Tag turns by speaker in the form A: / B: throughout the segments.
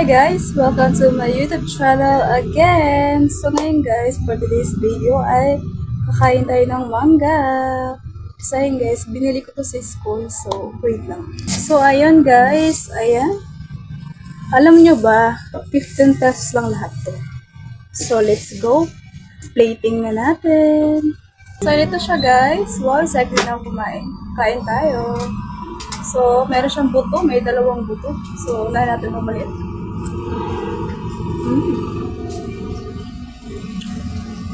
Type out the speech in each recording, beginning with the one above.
A: Hi guys! Welcome to my YouTube channel again! So ngayon guys, for today's video ay kakain tayo ng mangga. Kasi ayun guys, binili ko to sa school. So, wait lang. So ayun guys, ayan. Alam nyo ba, 15 pesos lang lahat to. So let's go. Plating na natin. So ito siya guys. Wow, excited na ako kumain. Kain tayo. So, meron siyang buto. May dalawang buto. So, unahin natin mamaliit.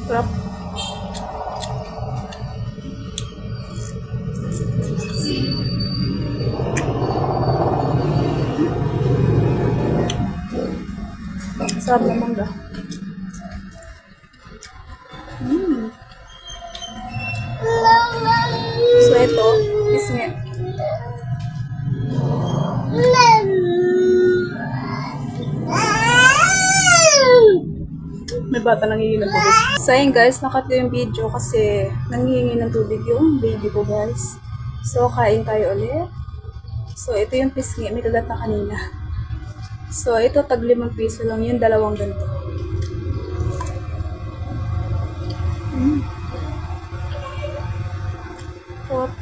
A: Sarap. Sarap na mangga. So, ito. Pisngi. May bata nangihingi ng tubig. So ayun guys, nakat ko yung video kasi nangihingi ng tubig yung baby ko guys. So kain tayo ulit. So ito yung pisngi, may kagat na kanina. So ito tag 5 piso lang yung dalawang ganito. Sarap.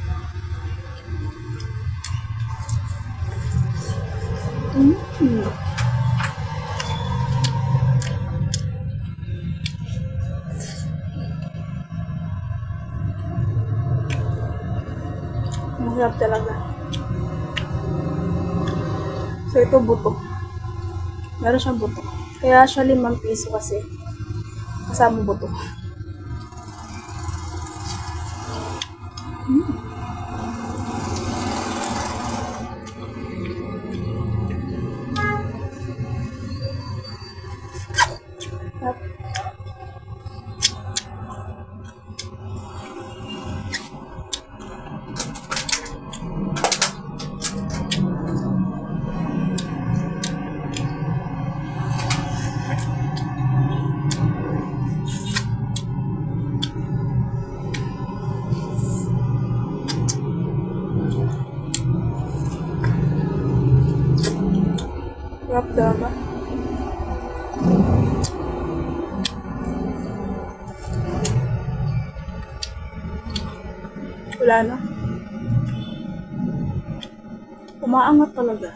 A: Masarap talaga. So, ito buto. Meron siyang buto. Kaya siya 5 piso kasi. Kasama buto. Sarap. Sarap talaga. Wala na. Umaangat talaga.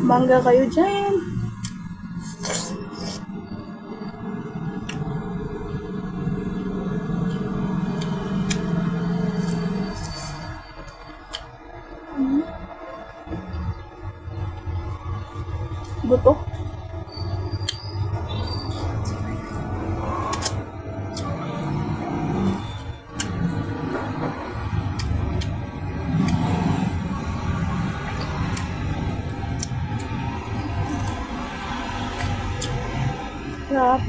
A: Mangga kayo dyan. Buto. Sarap.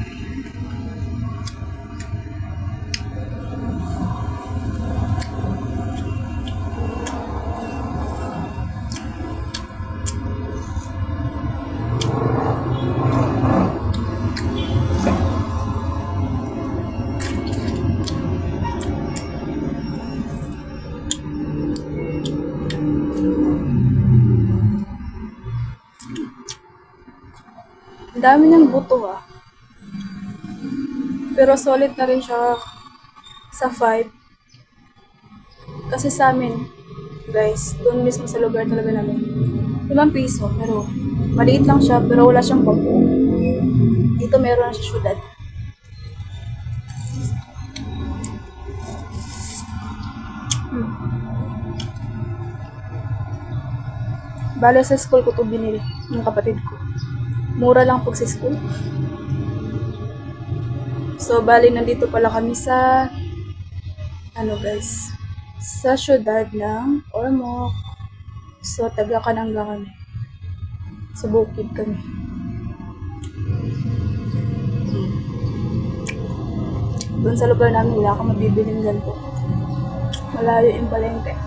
A: Ang dami ng buto ah. Pero solid na rin siya sa 5. Kasi sa amin, guys, doon mismo sa lugar talaga namin, 5 piso. Pero maliit lang siya, pero wala siyang bambu. Dito meron na siya syudad. Bale sa school ko ito binili ng kapatid ko. Mura lang pag sa school. So, bali nandito pala kami sa guys, sa syudad ng Ormoc. So, taga Kananga kami. Sa bukid kami. Doon sa lugar namin, wala akong mabibiling ganito. Malayo yung palengke.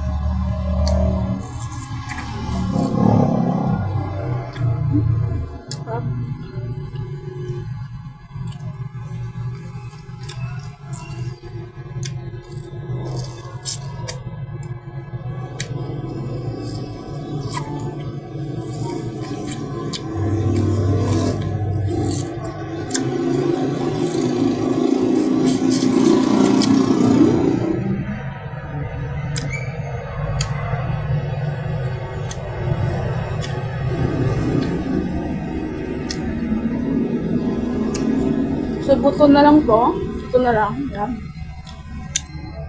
A: Buto na lang to. Ito na lang. Yan.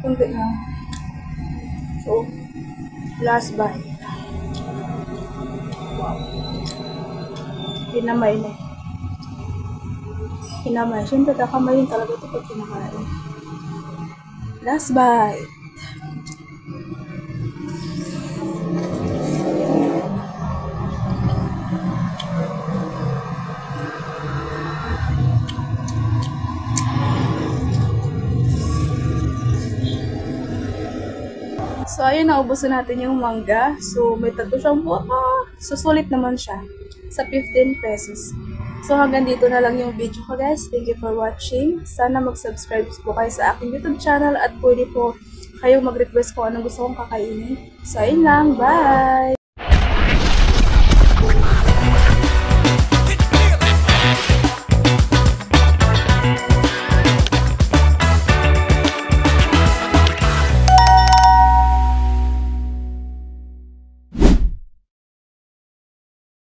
A: Kunti lang. So, last bite. Wow. Hinamay na. Hinamay. Siyempre, kakamayin talaga ito pag kinakain. Last bite. So, ayun, naubusan natin yung mangga. So, may tatlo siyang buha. So, sulit naman siya. Sa 15 pesos. So, hanggang dito na lang yung video ko, guys. Thank you for watching. Sana mag-subscribe po kayo sa aking YouTube channel at pwede po kayong mag-request kung anong gusto kong kakainin. So, ayun lang. Bye!